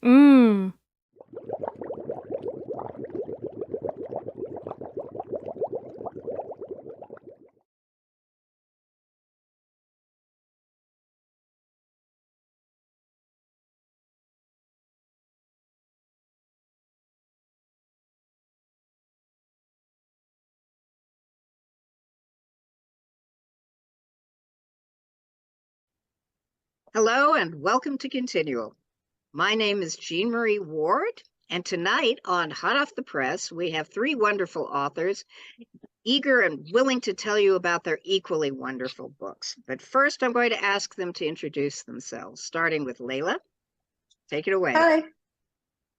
Mm. Hello and welcome to ConTinual. My name is Jean Marie Ward, and tonight on Hot Off the Press, we have three wonderful authors eager and willing to tell you about their equally wonderful books. But first, I'm going to ask them to introduce themselves, starting with Layla. Take it away. Hi,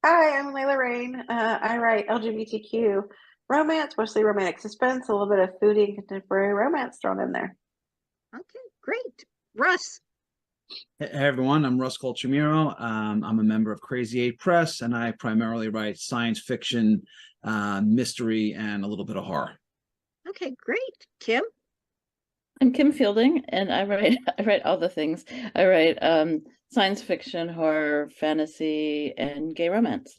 I'm Layla Reyne. I write LGBTQ romance, mostly romantic suspense, a little bit of foodie and contemporary romance thrown in there. Okay, great. Russ. Hey everyone, I'm Russ Colchamiro. I'm a member of Crazy Eight Press, and I primarily write science fiction, mystery, and a little bit of horror. Okay, great. Kim. I'm Kim Fielding, and I write all the things. I write science fiction, horror, fantasy, and gay romance.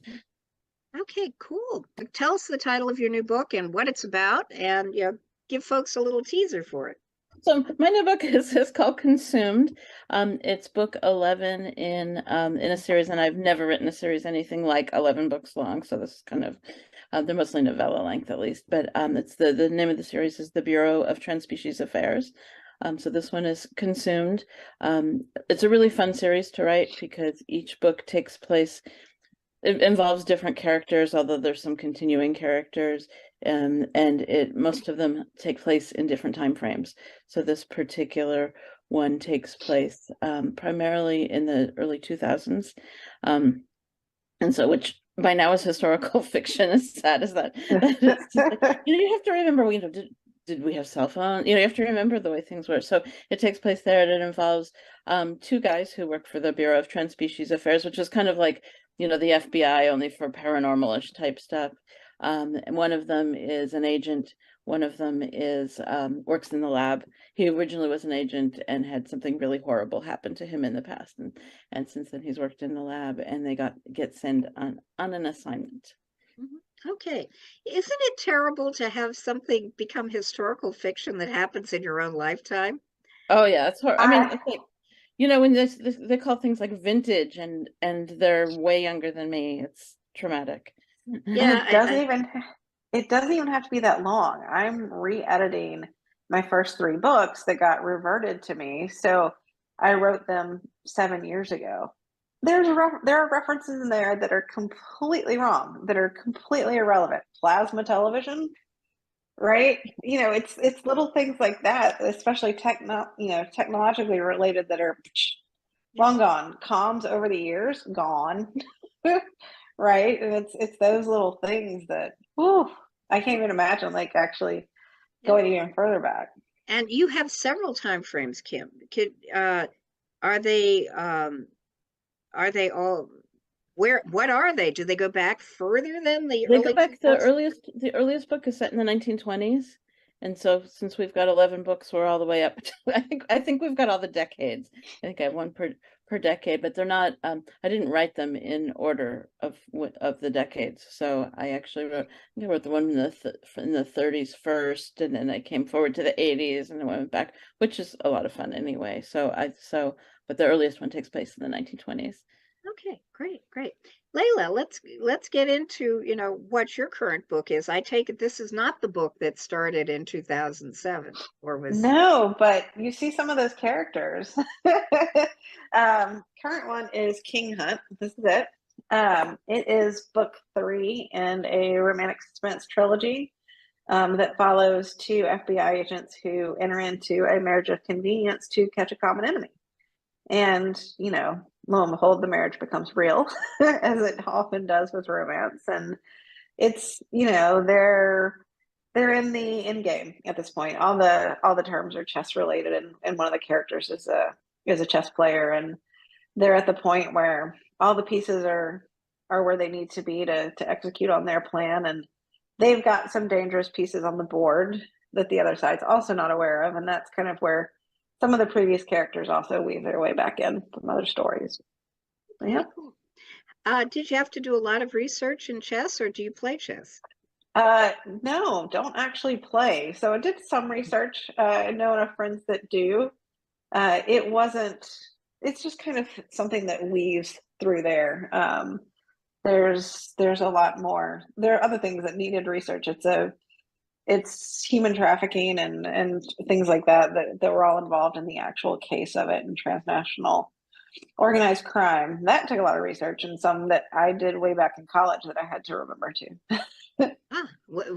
Okay, cool. Tell us the title of your new book and what it's about, and give folks a little teaser for it. So my new book is called Consumed. It's book 11 in a series, and I've never written a series anything like 11 books long. So this is kind of they're mostly novella length at least, but it's the name of the series is the Bureau of Transspecies Affairs. So this one is Consumed. It's a really fun series to write because each book takes place. It involves different characters, although there's some continuing characters, and most of them take place in different time frames. So this particular one takes place primarily in the early 2000s, and so which by now is historical fiction. As sad as that, you have to remember, did we have cell phone? You have to remember the way things were. So it takes place there, and it involves two guys who work for the Bureau of Transspecies Affairs, which is kind of like, the FBI only for paranormal-ish type stuff. And one of them is an agent. One of them is works in the lab. He originally was an agent and had something really horrible happen to him in the past, and since then he's worked in the lab, and they get sent on an assignment. Okay. Isn't it terrible to have something become historical fiction that happens in your own lifetime? Oh yeah, it's horrible. I mean, I, it's like, when they call things like vintage, and they're way younger than me. It's traumatic. and Yeah, it doesn't even have to be that long. I'm re-editing my first three books that got reverted to me. So I wrote them 7 years ago. There are references in there that are completely wrong, that are completely irrelevant. Plasma television, right? It's little things like that, especially technologically related, that are long gone. Comms over the years gone. Right? And it's those little things that, whew, I can't even imagine, like, actually yeah. going even further back. And you have several time frames, Kim. Are they all what are they? Do they go back further than the They go early back, 2000s? the earliest book is set in the 1920s. And so since we've got 11 books, we're all the way up to, I think we've got all the decades. I think I have one per decade, but they're not I didn't write them in order of the decades. So I actually wrote the one in the 30s first, and then I came forward to the 80s, and then went back, which is a lot of fun anyway. But the earliest one takes place in the 1920s. Okay, great. Layla, let's get into, what your current book is. I take it this is not the book that started in 2007 or was. No, but you see some of those characters. Current one is King Hunt. This is it. It is book three in a romantic suspense trilogy that follows two FBI agents who enter into a marriage of convenience to catch a common enemy. And, lo and behold, the marriage becomes real, as it often does with romance. And it's, they're in the end game at this point. All the terms are chess related, and one of the characters is a chess player, and they're at the point where all the pieces are where they need to be to execute on their plan, and they've got some dangerous pieces on the board that the other side's also not aware of, and that's kind of where some of the previous characters also weave their way back in from other stories. Okay, Yeah. cool. Did you have to do a lot of research in chess, or do you play chess? No, don't actually play. So I did some research. I know enough friends that do. It wasn't, it's just kind of something that weaves through there. There's a lot more. There are other things that needed research. It's human trafficking and things like that were all involved in the actual case of it, and transnational organized crime. That took a lot of research, and some that I did way back in college that I had to remember too.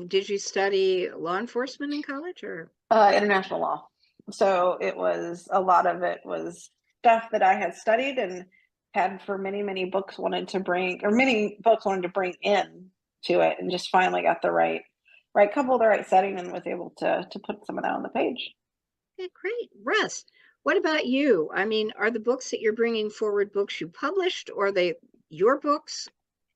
Did you study law enforcement in college, or? International law. So it was, a lot of it was stuff that I had studied and had for many books wanted to bring, or many books wanted to bring in to it, and just finally got the right couple, the right setting, and was able to put some of that on the page. Okay, great. Russ, what about you? I mean, are the books that you're bringing forward books you published, or are they your books?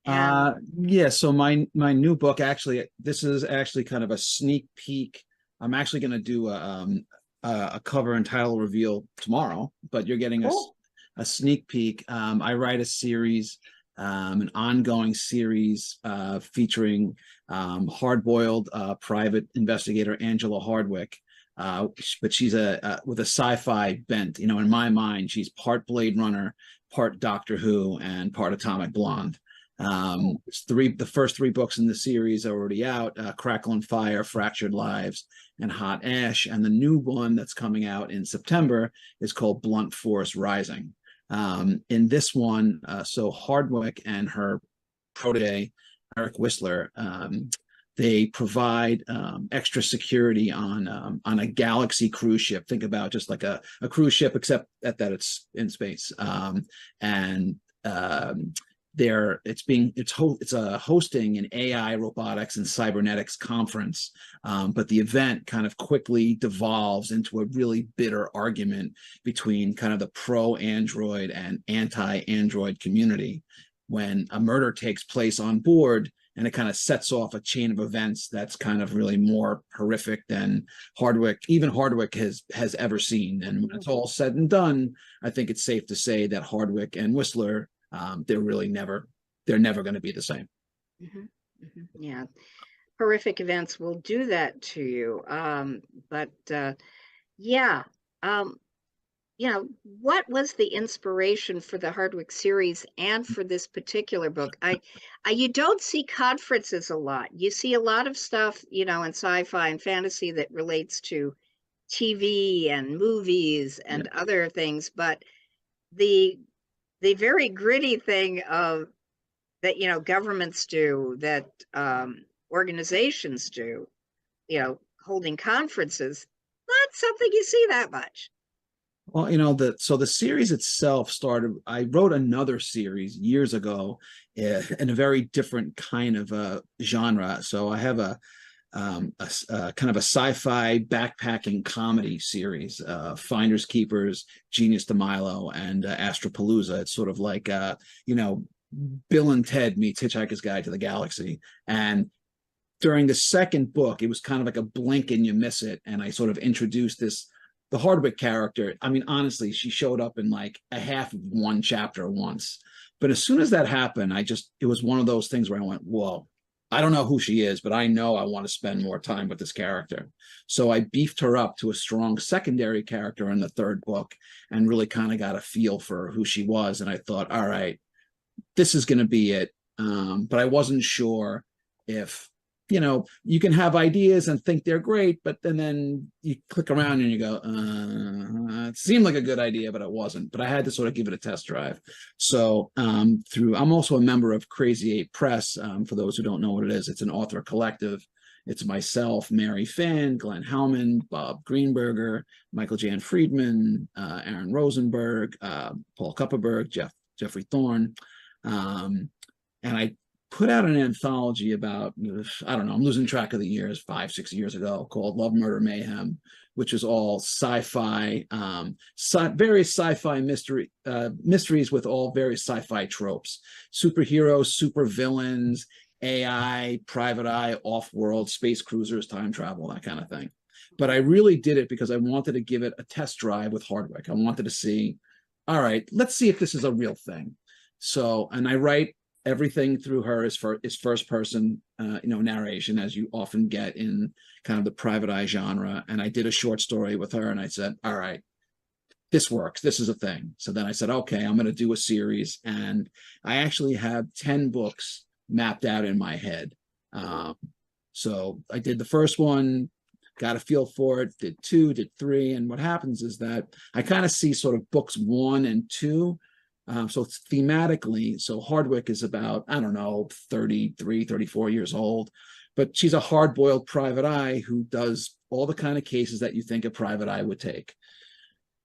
And Yeah, so my new book, actually, this is actually kind of a sneak peek. I'm actually going to do a cover and title reveal tomorrow, but you're getting Cool. a sneak peek. I write a series, an ongoing series featuring hard-boiled private investigator Angela Hardwick. But she's with a sci-fi bent. You know, in my mind, she's part Blade Runner, part Doctor Who, and part Atomic Blonde. The first three books in the series are already out: Crackle and Fire, Fractured Lives, and Hot Ash. And the new one that's coming out in September is called Blunt Force Rising. In this one, so Hardwick and her protege, Eric Whistler, they provide extra security on a Galaxy cruise ship. Think about just like a cruise ship, except that it's in space. And it's hosting an AI, robotics, and cybernetics conference, but the event kind of quickly devolves into a really bitter argument between kind of the pro-android and anti-android community when a murder takes place on board, and it kind of sets off a chain of events that's kind of really more horrific than even Hardwick has ever seen. And when it's all said and done, I think it's safe to say that Hardwick and Whistler, they're never going to be the same. Yeah, horrific events will do that to you. Yeah, what was the inspiration for the Hardwick series and for this particular book? You don't see conferences a lot. You see a lot of stuff, in sci-fi and fantasy that relates to TV and movies and other things, but the very gritty thing of that governments do, that organizations do, holding conferences, not something you see that much. Well, the series itself started. I wrote another series years ago in a very different kind of genre. So I have a kind of a sci-fi backpacking comedy series, Finders Keepers, Genius to Milo, and Astropalooza. It's sort of like Bill and Ted meets Hitchhiker's Guide to the Galaxy. And during the second book, it was kind of like a blink and you miss it, and I sort of introduced the Hardwick character. I mean, honestly, she showed up in like a half of one chapter once. But as soon as that happened, it was one of those things where I went, whoa, I don't know who she is, but I know I want to spend more time with this character. So I beefed her up to a strong secondary character in the third book and really kind of got a feel for who she was. And I thought, all right, this is going to be it. But I wasn't sure if, you can have ideas and think they're great, but then you click around and you go, it seemed like a good idea, but it wasn't. But I had to sort of give it a test drive. So I'm also a member of Crazy 8 Press. For those who don't know what it is, it's an author collective. It's myself, Mary Fan, Glenn Howman, Bob Greenberger, Michael Jan Friedman, Aaron Rosenberg, Paul Kupperberg, Jeffrey Thorne. And I put out an anthology about, I don't know, I'm losing track of the years, 5-6 years ago, called Love, Murder, Mayhem, which is all sci-fi, various sci-fi mysteries with all various sci-fi tropes: superheroes, super villains, AI, private eye, off-world, space cruisers, time travel, that kind of thing. But I really did it because I wanted to give it a test drive with Hardwick. I wanted to see, all right, let's see if this is a real thing. So, and I write everything through her is first person, narration, as you often get in kind of the private eye genre. And I did a short story with her, and I said, all right, this works. This is a thing. So then I said, okay, I'm going to do a series. And I actually have 10 books mapped out in my head. So I did the first one, got a feel for it, did 2, did 3. And what happens is that I kind of see sort of books 1 and 2. So it's thematically, so Hardwick is about, I don't know, 33, 34 years old, but she's a hard-boiled private eye who does all the kind of cases that you think a private eye would take.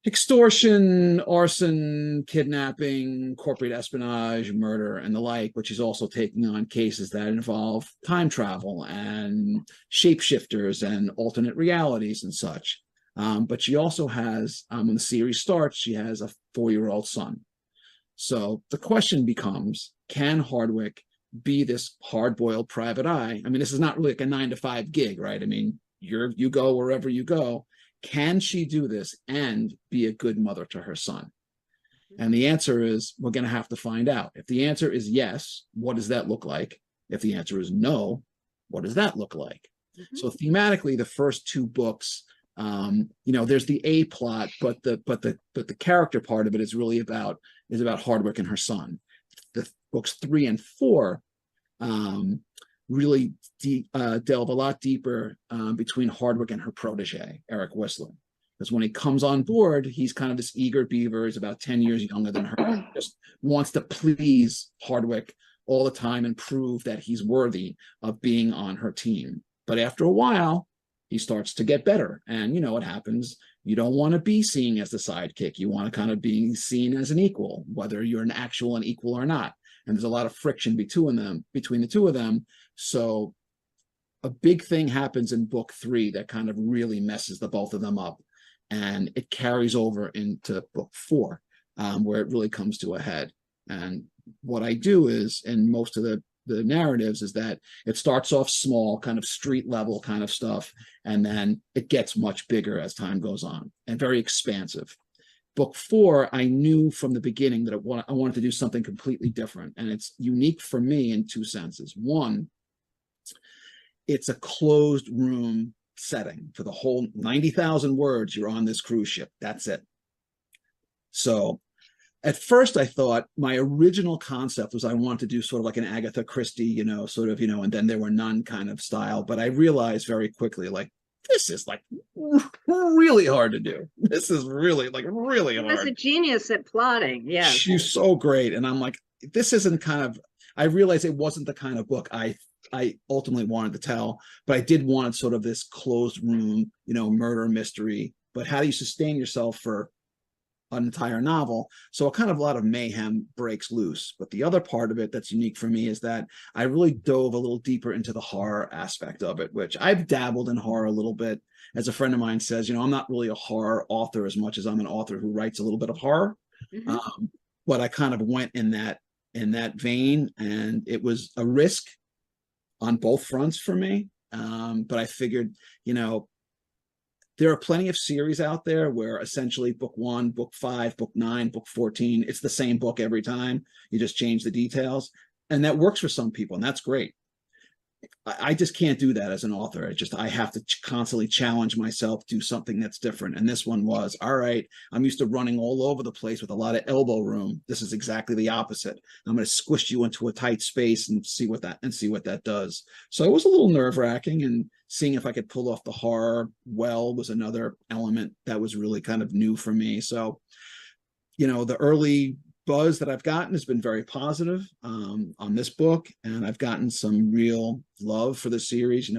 Extortion, arson, kidnapping, corporate espionage, murder, and the like, but she's also taking on cases that involve time travel and shapeshifters and alternate realities and such. But she also has, when the series starts, she has a 4-year-old son. So the question becomes, can Hardwick be this hard-boiled private eye? I mean, this is not really like a 9-to-5 gig, right? I mean, you go wherever you go. Can she do this and be a good mother to her son? And the answer is, we're going to have to find out. If the answer is yes, what does that look like? If the answer is no, what does that look like? So thematically, the first 2 books, there's the A plot, but the character part of it is really about Hardwick and her son. The books 3 and 4 really delve a lot deeper between Hardwick and her protege, Eric Whistler. Because when he comes on board, he's kind of this eager beaver. He's about 10 years younger than her. Just wants to please Hardwick all the time and prove that he's worthy of being on her team. But after a while, he starts to get better. And you know what happens. You don't want to be seen as the sidekick. You want to kind of be seen as an equal, whether you're an actual equal or not. And there's a lot of friction between the two of them. So a big thing happens in book 3 that kind of really messes the both of them up. And it carries over into book 4, where it really comes to a head. And what I do is, in most of the narratives, is that it starts off small, kind of street level kind of stuff, and then it gets much bigger as time goes on and very expansive. Book 4, I knew from the beginning that I wanted to do something completely different, and it's unique for me in 2 senses. One, it's a closed room setting for the whole 90,000 words. You're on this cruise ship. That's it. So at first I thought my original concept was I wanted to do sort of like an Agatha Christie, and then there were none kind of style. But I realized very quickly, like, this is like really hard to do. This is really hard. He was a genius at plotting. Yeah. She's so great. And I'm like, this isn't I realized it wasn't the kind of book I ultimately wanted to tell, but I did want sort of this closed room, murder mystery. But how do you sustain yourself for an entire novel? So a lot of mayhem breaks loose. But the other part of it that's unique for me is that I really dove a little deeper into the horror aspect of it, which I've dabbled in horror a little bit. As a friend of mine says, I'm not really a horror author as much as I'm an author who writes a little bit of horror. But I kind of went in that vein, and it was a risk on both fronts for me. But I figured, there are plenty of series out there where essentially book 1, book 5, book 9, book 14, it's the same book every time. You just change the details. And that works for some people, and that's great. I just can't do that as an author. I have to constantly challenge myself, do something that's different. And this one was, all right, I'm used to running all over the place with a lot of elbow room. This is exactly the opposite. I'm going to squish you into a tight space and see what that does. So it was a little nerve-wracking, and seeing if I could pull off the horror well was another element that was really kind of new for me. So, the early buzz that I've gotten has been very positive on this book, and I've gotten some real love for the series.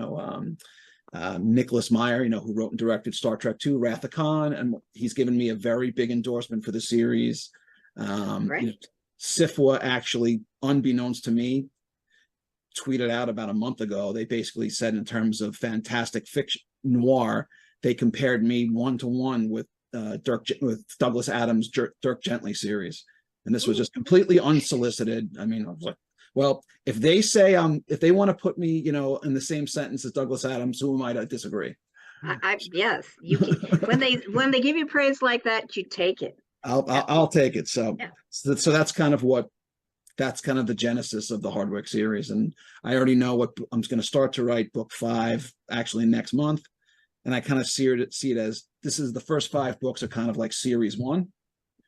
Nicholas Meyer, who wrote and directed Star Trek II, Wrath of Khan, and he's given me a very big endorsement for the series. SIFWA actually, unbeknownst to me, tweeted out about a month ago. They basically said, in terms of fantastic fiction noir, they compared me 1-to-1 with Douglas Adams' Dirk Gently series. And this was just completely unsolicited. I mean, I was like, well, if they say if they want to put me, in the same sentence as Douglas Adams, who am I to disagree? Yes, you can. when they give you praise like that, you take it. I'll take it. So, yeah. so that's kind of what that's kind of the genesis of the Hardwick series. And I already know what I'm going to start to write book 5 actually next month. And I kind of see it as this is the first 5 books are kind of like series 1.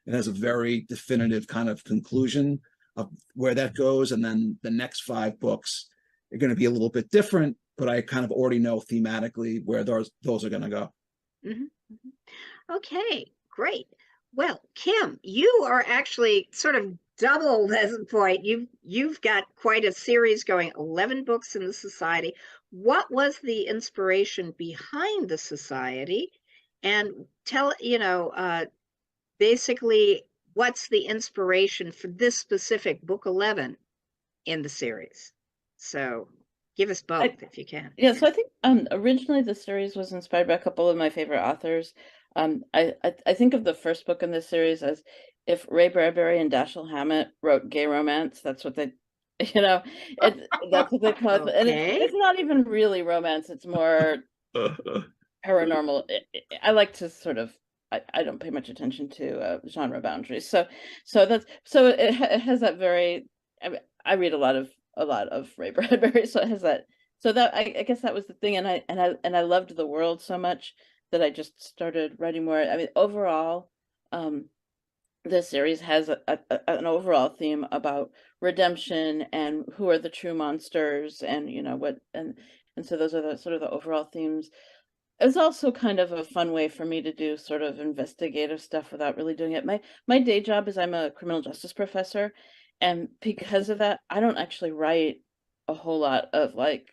It has a very definitive kind of conclusion of where that goes. And then the next 5 books are going to be a little bit different, but I kind of already know thematically where those are going to go. Okay, great. Well, Kim, you are actually sort of doubled as a point. You've got quite a series going, 11 books in the Society. What was the inspiration behind the Society? And tell, basically, what's the inspiration for this specific book 11 in the series? So give us both if you can. Yeah, so I think originally the series was inspired by a couple of my favorite authors. I think of the first book in this series as if Ray Bradbury and Dashiell Hammett wrote gay romance. That's what they, that's what they call it. And it's not even really romance. It's more paranormal. I like to sort of, I don't pay much attention to genre boundaries. So it has that very. I read a lot of Ray Bradbury, so it has that. So that I guess that was the thing, and I loved the world so much that I just started writing more. I mean, overall, this series has an overall theme about redemption and who are the true monsters, and what, and so those are the sort of the overall themes. It's also kind of a fun way for me to do sort of investigative stuff without really doing it. My day job is I'm a criminal justice professor, and because of that, I don't actually write a whole lot of like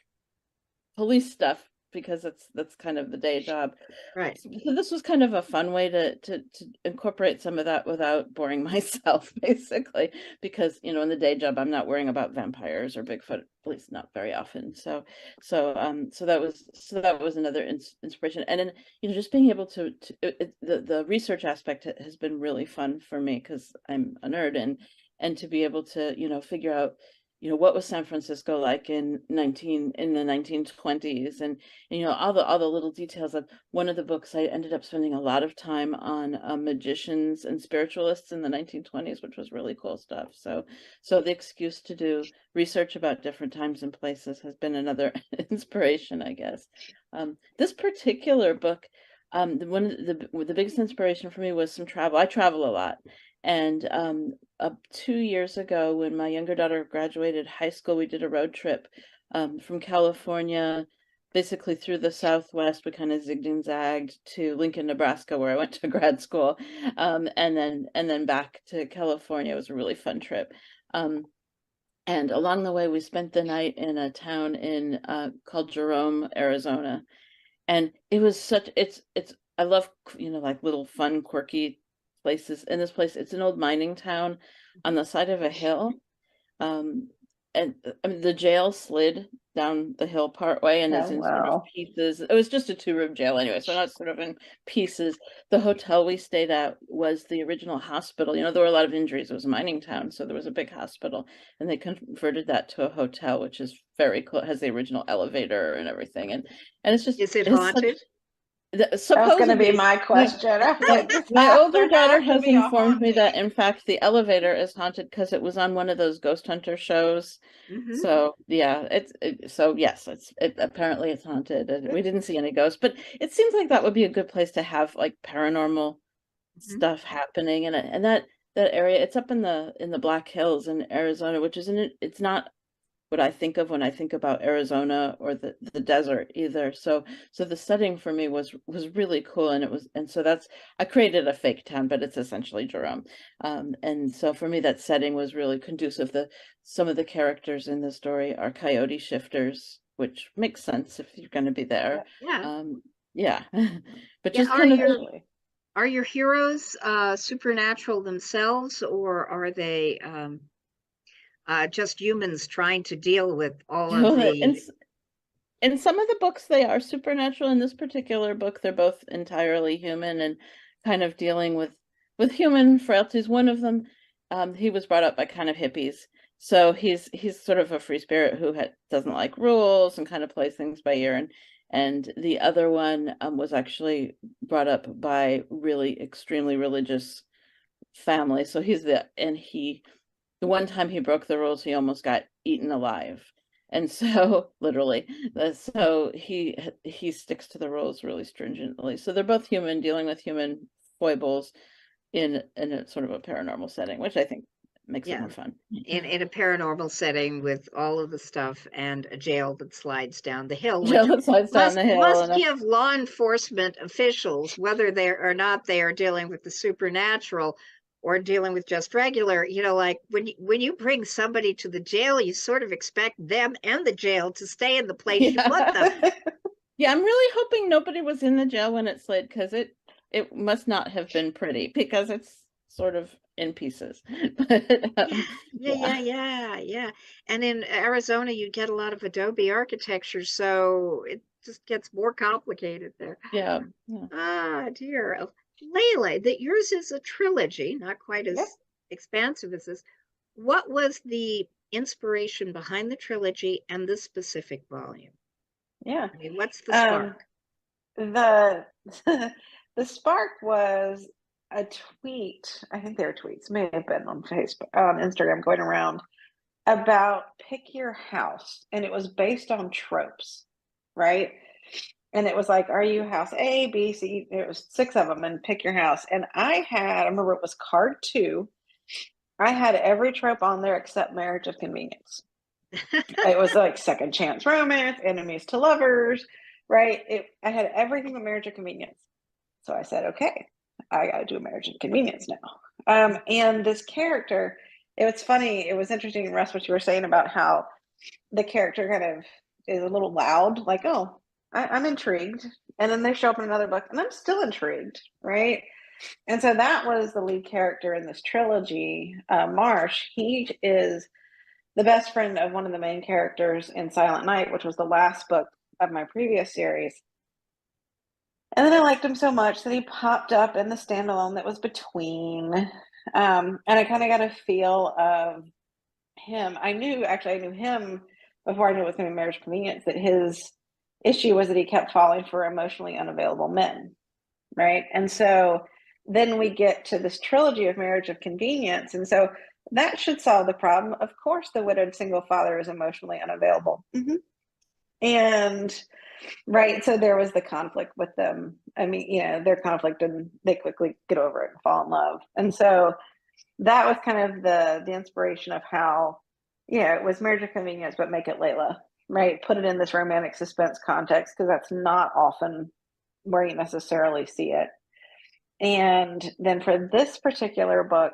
police stuff because that's kind of the day job. Right. So this was kind of a fun way to incorporate some of that without boring myself, basically, because in the day job I'm not worrying about vampires or Bigfoot, at least not very often. So that was another inspiration, and then just being able to the research aspect has been really fun for me because I'm a nerd, and to be able to figure out what was San Francisco like in the 1920s, and all the little details of one of the books. I ended up spending a lot of time on magicians and spiritualists in the 1920s, which was really cool stuff. So the excuse to do research about different times and places has been another inspiration, I guess. This particular book, one of the biggest inspiration for me was some travel. I travel a lot. And 2 years ago, when my younger daughter graduated high school, we did a road trip from California, basically through the Southwest. We kind of zigged and zagged to Lincoln, Nebraska, where I went to grad school, and then back to California. It was a really fun trip. And along the way, we spent the night in a town called Jerome, Arizona, and it was I love like little fun, quirky places. In this place, it's an old mining town on the side of a hill, and I mean the jail slid down the hill part way and is in sort of pieces. It was just a 2-room jail anyway, so not sort of in pieces. The hotel we stayed at was the original hospital. There were a lot of injuries. It was a mining town, so there was a big hospital, and they converted that to a hotel, which is very cool. It has the original elevator and everything, and it's just, is it haunted? That was going to be my question. My older daughter has informed me that, in fact, the elevator is haunted because it was on one of those ghost hunter shows. So yeah, yes, apparently it's haunted. We didn't see any ghosts, but it seems like that would be a good place to have like paranormal stuff happening. And that area, it's up in the Black Hills in Arizona, which it's not what I think of when I think about Arizona or the desert either. So the setting for me was really cool, and so I created a fake town, but it's essentially Jerome. And so for me, that setting was really conducive. Some of the characters in the story are coyote shifters, which makes sense if you're going to be there. Yeah. But just kind of. Are your heroes supernatural themselves, or are they just humans trying to deal with all of the... In some of the books, they are supernatural. In this particular book, they're both entirely human and kind of dealing with human frailties. One of them, he was brought up by kind of hippies. So he's sort of a free spirit who doesn't like rules and kind of plays things by ear. And the other one was actually brought up by really extremely religious family. So he the one time he broke the rules, he almost got eaten alive. And so literally, so he sticks to the rules really stringently. So they're both human, dealing with human foibles in a sort of a paranormal setting, which I think makes it Yeah. more fun. In a paranormal setting with all of the stuff and a jail that slides down the hill, Yeah, which it slides down the hill must and give law enforcement officials, whether they're or not they are dealing with the supernatural or dealing with just regular, you know, like when you bring somebody to the jail, you sort of expect them and the jail to stay in the place you put them. yeah. Yeah, I'm really hoping nobody was in the jail when it slid, because it must not have been pretty, because it's sort of in pieces. But Yeah. And in Arizona, you get a lot of adobe architecture, so it just gets more complicated there. yeah. Ah, dear. Layla, that yours is a trilogy, not quite Yep. as expansive as this. What was the inspiration behind the trilogy and this specific volume? Yeah. I mean, what's the Um, spark? the the spark was a tweet. I think they were tweets, may have been on Facebook, on Instagram, going around about pick your house, and it was based on tropes, right? And it was like, are you house A, B, C? It was 6 of them, and pick your house. And I remember it was card 2. I had every trope on there except marriage of convenience. It was like second chance romance, enemies to lovers, right? I had everything but marriage of convenience. So I said, okay, I got to do a marriage of convenience now. And this character, it was funny. It was interesting, Russ, what you were saying about how the character kind of is a little loud, like, oh, I'm intrigued. And then they show up in another book and I'm still intrigued, right? And so that was the lead character in this trilogy, Marsh. He is the best friend of one of the main characters in Silent Night, which was the last book of my previous series. And then I liked him so much that he popped up in the standalone that was between. And I kind of got a feel of him. I knew him before I knew it was going to be marriage convenience, that his issue was that he kept falling for emotionally unavailable men. Right. And so then we get to this trilogy of marriage of convenience. And so that should solve the problem. Of course, the widowed single father is emotionally unavailable. And right. So there was the conflict with them. I mean, their conflict, and they quickly get over it and fall in love. And so that was kind of the inspiration of how, it was marriage of convenience, but make it Layla, right? Put it in this romantic suspense context, because that's not often where you necessarily see it. And then for this particular book,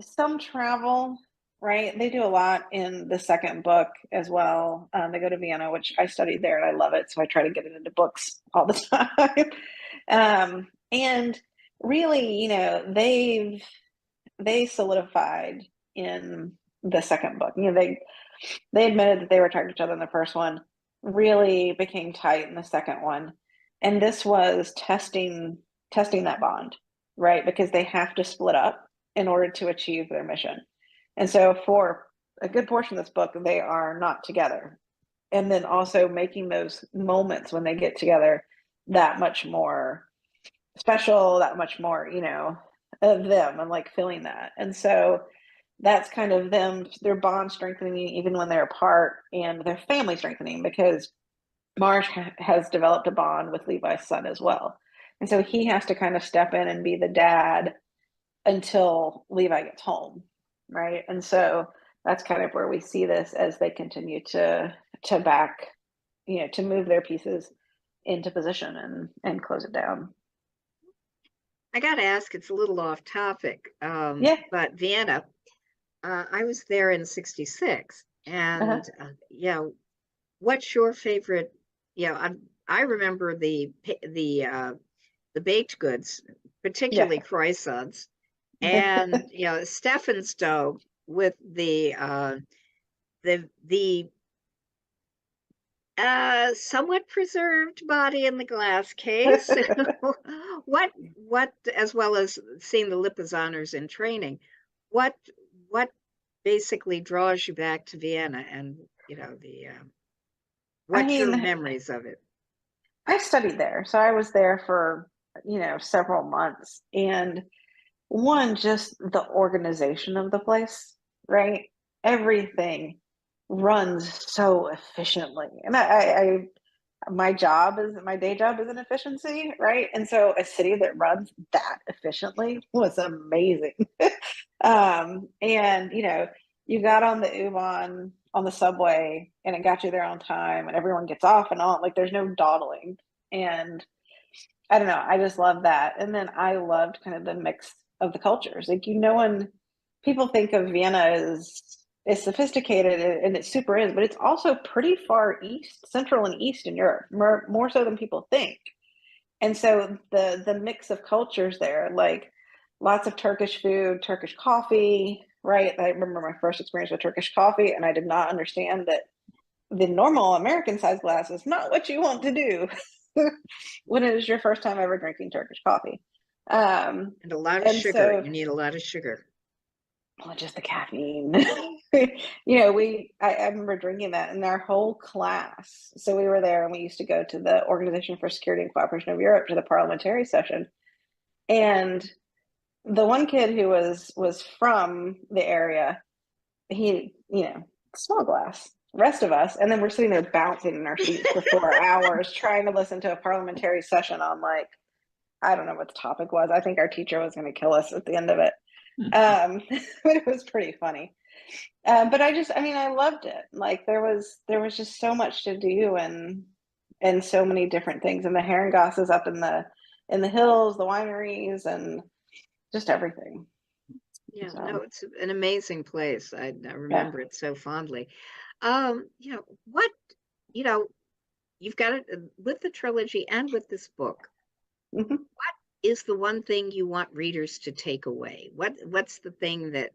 some travel, right? They do a lot in the second book as well. They go to Vienna, which I studied there and I love it. So I try to get it into books all the time. And really, they solidified in the second book. They admitted that they were talking to each other in the first one, really became tight in the second one. And this was testing that bond, right? Because they have to split up in order to achieve their mission. And so for a good portion of this book, they are not together. And then also making those moments when they get together that much more special, that much more, of them, and like feeling that. And so that's kind of them, their bond strengthening even when they're apart, and their family strengthening, because Marsh has developed a bond with Levi's son as well. And so he has to kind of step in and be the dad until Levi gets home, right? And so that's kind of where we see this as they continue to back, to move their pieces into position and close it down. I got to ask, it's a little off topic, Yeah. but Vienna, I was there in '66, and what's your favorite? I remember the baked goods, particularly croissants, and Stephen's with the somewhat preserved body in the glass case. what as well as seeing the Lipizzaners in training, what basically draws you back to Vienna, and what's your memories of it? I studied there, so I was there for several months, and one, just the organization of the place, right? Everything runs so efficiently. And my job is my day job is an efficiency, right? And so a city that runs that efficiently was amazing. And you got on the U-Bahn on the subway and it got you there on time and everyone gets off and on, like there's no dawdling. And I don't know, I just love that. And then I loved kind of the mix of the cultures. Like when people think of Vienna as sophisticated and it super is, but it's also pretty far east, central and eastern Europe, more so than people think. And so the mix of cultures there, like lots of Turkish food, Turkish coffee, right? I remember my first experience with Turkish coffee, and I did not understand that the normal American size glass is not what you want to do when it is your first time ever drinking Turkish coffee. And a lot of And sugar. so, You need a lot of sugar. well, just the caffeine. I remember drinking that in our whole class. So we were there and we used to go to the Organization for Security and Cooperation of Europe to the parliamentary session. And the one kid who was from the area, he, small glass. Rest of us, and then we're sitting there bouncing in our seats for 4 hours trying to listen to a parliamentary session on, like, I don't know what the topic was. I think our teacher was going to kill us at the end of it. But it was pretty funny. But I loved it. Like there was just so much to do and so many different things. And the Herrengasse is up in the hills, the wineries, and just everything. Yeah, So, no, it's an amazing place. I remember it so fondly. What, you've got it with the trilogy and with this book. mhm. What is the one thing you want readers to take away? What's the thing that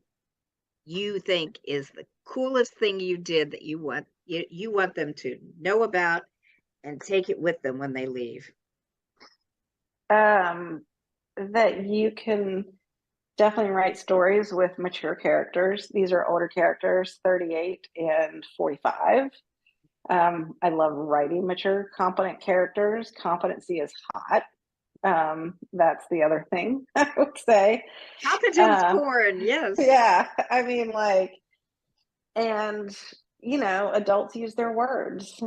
you think is the coolest thing you did that you want them to know about and take it with them when they leave? That you can definitely write stories with mature characters. These are older characters, 38 and 45. I love writing mature, competent characters. Competency is hot. That's the other thing I would say. Competence porn, yes. Yeah, and adults use their words,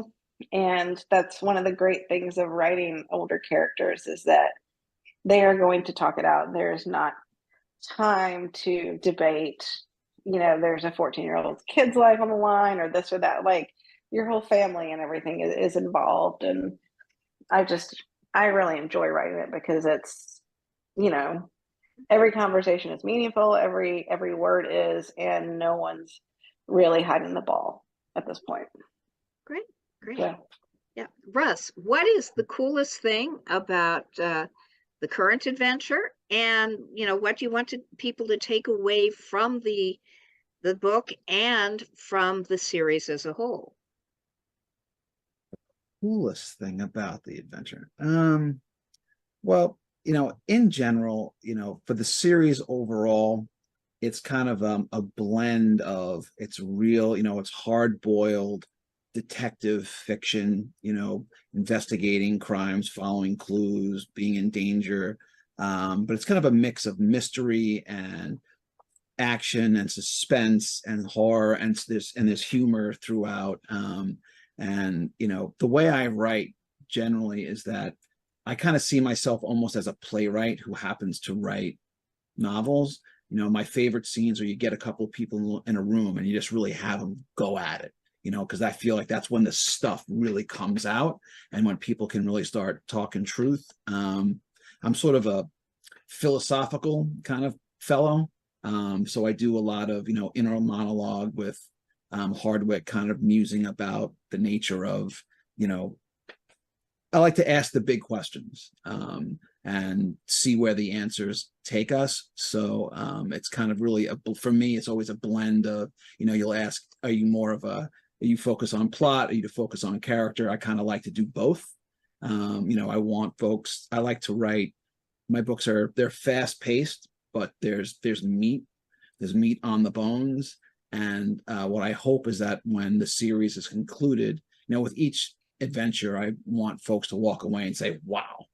and that's one of the great things of writing older characters is that they are going to talk it out. There's not time to debate. There's a 14-year-old kid's life on the line, or this or that. Like your whole family and everything is involved, and I really enjoy writing it because it's every conversation is meaningful, every word is, and no one's really hiding the ball at this point. Great. Yeah. Yeah. Russ, what is the coolest thing about the current adventure, and what do you want people to take away from the book and from the series as a whole? Coolest thing about the adventure. Well, in general, for the series overall, it's kind of a blend of it's real, it's hard-boiled detective fiction, investigating crimes, following clues, being in danger. But it's kind of a mix of mystery and action and suspense and horror, and there's humor throughout. And the way I write generally is that I kind of see myself almost as a playwright who happens to write novels. My favorite scenes are you get a couple of people in a room and you just really have them go at it, because I feel like that's when the stuff really comes out and when people can really start talking truth. I'm sort of a philosophical kind of fellow. So I do a lot of, inner monologue with Hardwick, kind of musing about the nature of, I like to ask the big questions and see where the answers take us. So it's kind of really, for me, it's always a blend of, you'll ask, are you focus on plot? Are you to focus on character? I kind of like to do both. I like to write, my books they're fast paced, but there's meat on the bones. And what I hope is that when the series is concluded, with each adventure, I want folks to walk away and say, wow,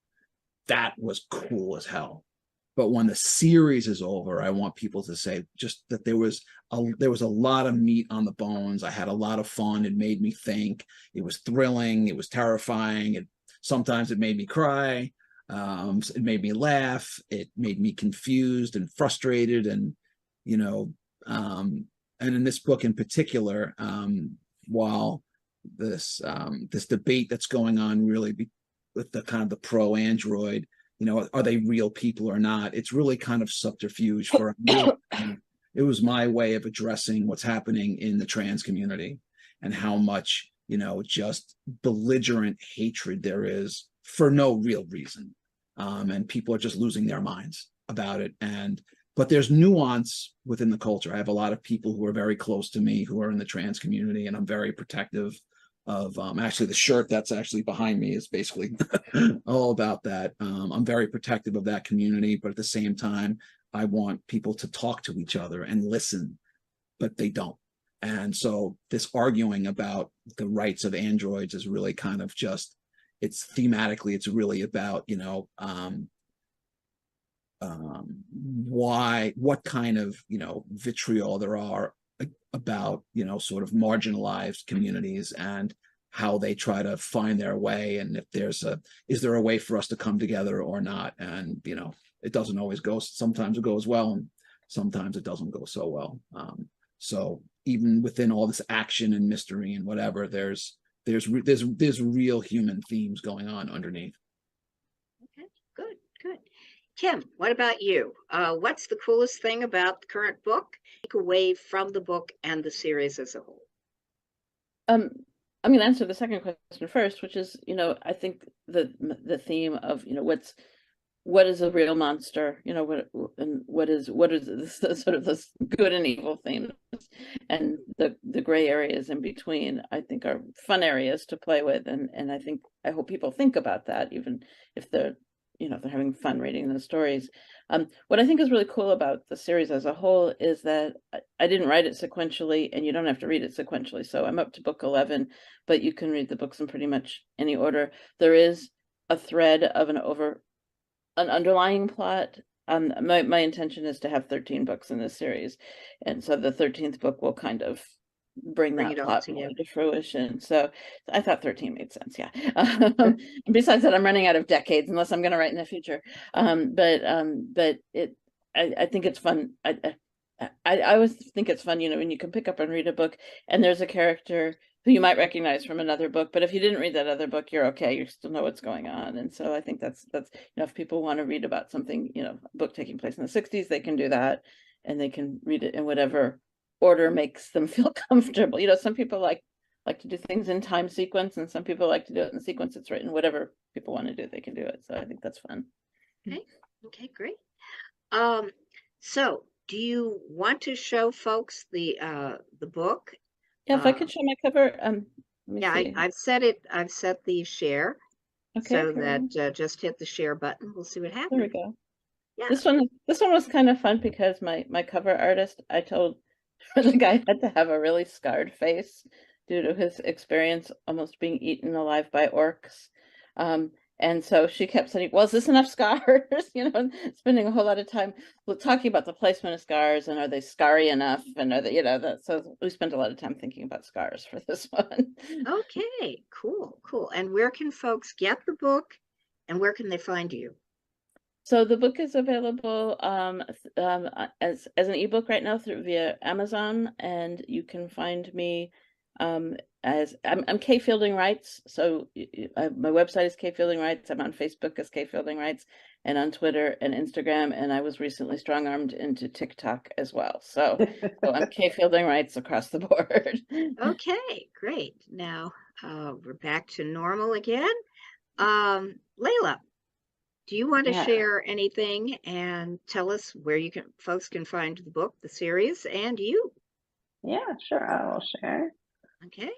that was cool as hell. But when the series is over, I want people to say just that there was a lot of meat on the bones. I had a lot of fun. It made me think. It was thrilling. It was terrifying. Sometimes it made me cry. It made me laugh. It made me confused and frustrated. And, you know, and in this book in particular, while this debate that's going on really with the kind of the pro android, you know, are they real people or not? It's really kind of subterfuge for really, it was my way of addressing what's happening in the trans community and how much, you know, just belligerent hatred there is for no real reason. And people are just losing their minds about it. But there's nuance within the culture. I have a lot of people who are very close to me who are in the trans community, and I'm very protective of actually the shirt that's actually behind me is basically all about that. I'm very protective of that community, but at the same time, I want people to talk to each other and listen, but they don't. And so this arguing about the rights of androids is really kind of just, it's thematically, it's really about, you know, what kind of, you know, vitriol there are about, you know, sort of marginalized communities and how they try to find their way, and if is there a way for us to come together or not. And, you know, it doesn't always go, sometimes it goes well and sometimes it doesn't go so well. So even within all this action and mystery and whatever, there's real human themes going on underneath. Okay, good. Kim, what about you? What's the coolest thing about the current book? Take away from the book and the series as a whole. I'm going to answer the second question first, which is, you know, I think the theme of, you know, what is a real monster, you know, what is this sort of this good and evil themes, and the gray areas in between, I think are fun areas to play with, and I hope people think about that, even if they're, you know, if they're having fun reading the stories. What I think is really cool about the series as a whole is that I didn't write it sequentially, and you don't have to read it sequentially. So I'm up to book 11, but you can read the books in pretty much any order. There is a thread of an underlying plot. My intention is to have 13 books in this series, and so the 13th book will kind of bring that plot more to fruition. So I thought 13 made sense. Yeah. Besides that, I'm running out of decades unless I'm going to write in the future. But I think it's fun. I always think it's fun, you know, when you can pick up and read a book and there's a character who you might recognize from another book, but if you didn't read that other book, you're okay. You still know what's going on. And so I think that's, you know, if people want to read about something, you know, a book taking place in the 60s, they can do that, and they can read it in whatever order makes them feel comfortable. You know, some people like to do things in time sequence, and some people like to do it in the sequence it's written. Whatever people want to do, they can do it. So I think that's fun. Okay, great. So do you want to show folks the book? Yeah, if I could show my cover. Yeah, I've set the share. Okay, so that just hit the share button. We'll see what happens. There we go. Yeah. This one was kind of fun because my cover artist, I told the guy had to have a really scarred face due to his experience almost being eaten alive by orcs. And so she kept saying, well, is this enough scars? You know, spending a whole lot of time talking about the placement of scars, and are they scarry enough? And are they, you know, so we spent a lot of time thinking about scars for this one. Okay, cool. And where can folks get the book, and where can they find you? So the book is available as an ebook right now via Amazon, and you can find me as I'm Kay Fielding Writes. So my website is Kay Fielding Writes. I'm on Facebook as Kay Fielding Writes, and on Twitter and Instagram, and I was recently strong-armed into TikTok as well. So I'm Kay Fielding Writes across the board. Okay, great. Now we're back to normal again. Layla, do you want to share anything and tell us where folks can find the book, the series, and you? Yeah, sure. I will share. Okay.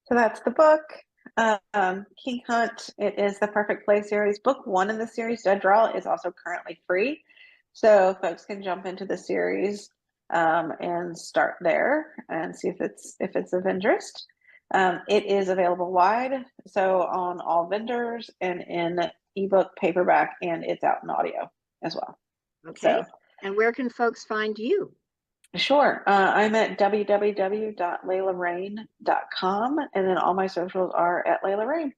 So that's the book, King Hunt. It is the Perfect Play series. Book 1 in the series, Dead Draw, is also currently free, so folks can jump into the series and start there and see if it's of interest. It is available wide, so on all vendors and in ebook, paperback, and it's out in audio as well. Okay. So, And where can folks find you? sure. I'm at www.laylareyne.com, and then all my socials are at Layla Reyne.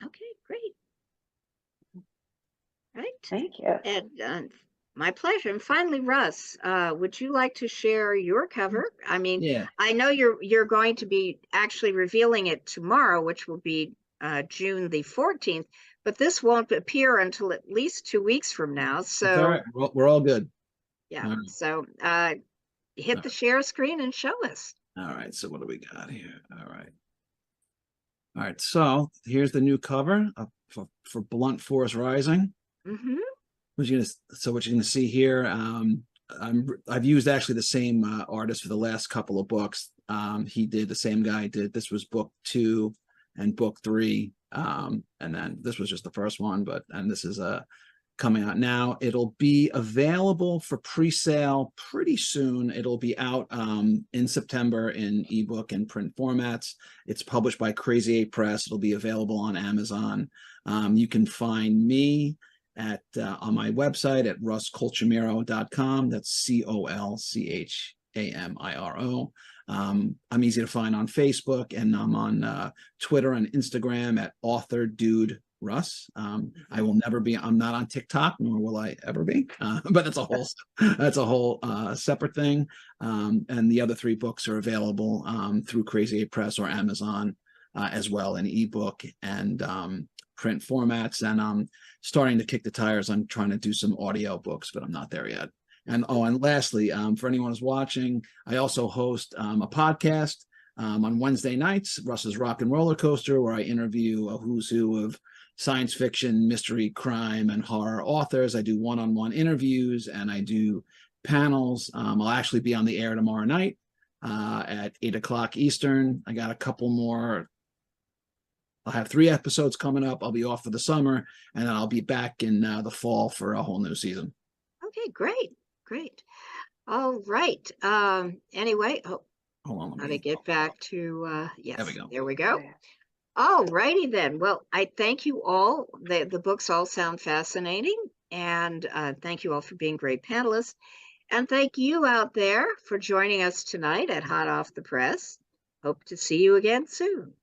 Okay, great. Right. Thank you. And my pleasure. And finally, Russ, would you like to share your cover? I mean, Yeah. I know you're going to be actually revealing it tomorrow, which will be June the 14th, but this won't appear until at least 2 weeks from now. It's all So right. We're all good. yeah, All right. so hit the share screen and show us. All right. So what do we got here? All right. All right. So here's the new cover for Blunt Force Rising. Mm-hmm. What you're gonna see here, I've used actually the same artist for the last couple of books. The same guy did, this was book 2 and book 3, and then this was just the first one, and this is coming out now. It'll be available for pre-sale pretty soon. It'll be out in September in ebook and print formats. It's published by Crazy 8 Press. It'll be available on Amazon. You can find me on my website at russcolchamiro.com. That's COLCHAMIRO. I'm easy to find on Facebook, and I'm on Twitter and Instagram at author dude Russ. I'm not on TikTok, nor will I ever be, but that's a whole separate thing. And the other 3 books are available through Crazy 8 Press or Amazon as well, in ebook and print formats. And I'm starting to kick the tires on trying to do some audio books, but I'm not there yet. And lastly, for anyone who's watching, I also host a podcast on Wednesday nights, Russ's Rock and Roller Coaster, where I interview a who's who of science fiction, mystery, crime, and horror authors. I do one-on-one interviews, and I do panels. I'll actually be on the air tomorrow night at 8 o'clock Eastern. I got a couple more. I'll have 3 episodes coming up. I'll be off for the summer, and then I'll be back in the fall for a whole new season. Okay, great. All right. Anyway, hold on, let me get back to yes. There we go. All righty then. Well, I thank you all. The books all sound fascinating, and thank you all for being great panelists. And thank you out there for joining us tonight at Hot Off the Press. Hope to see you again soon.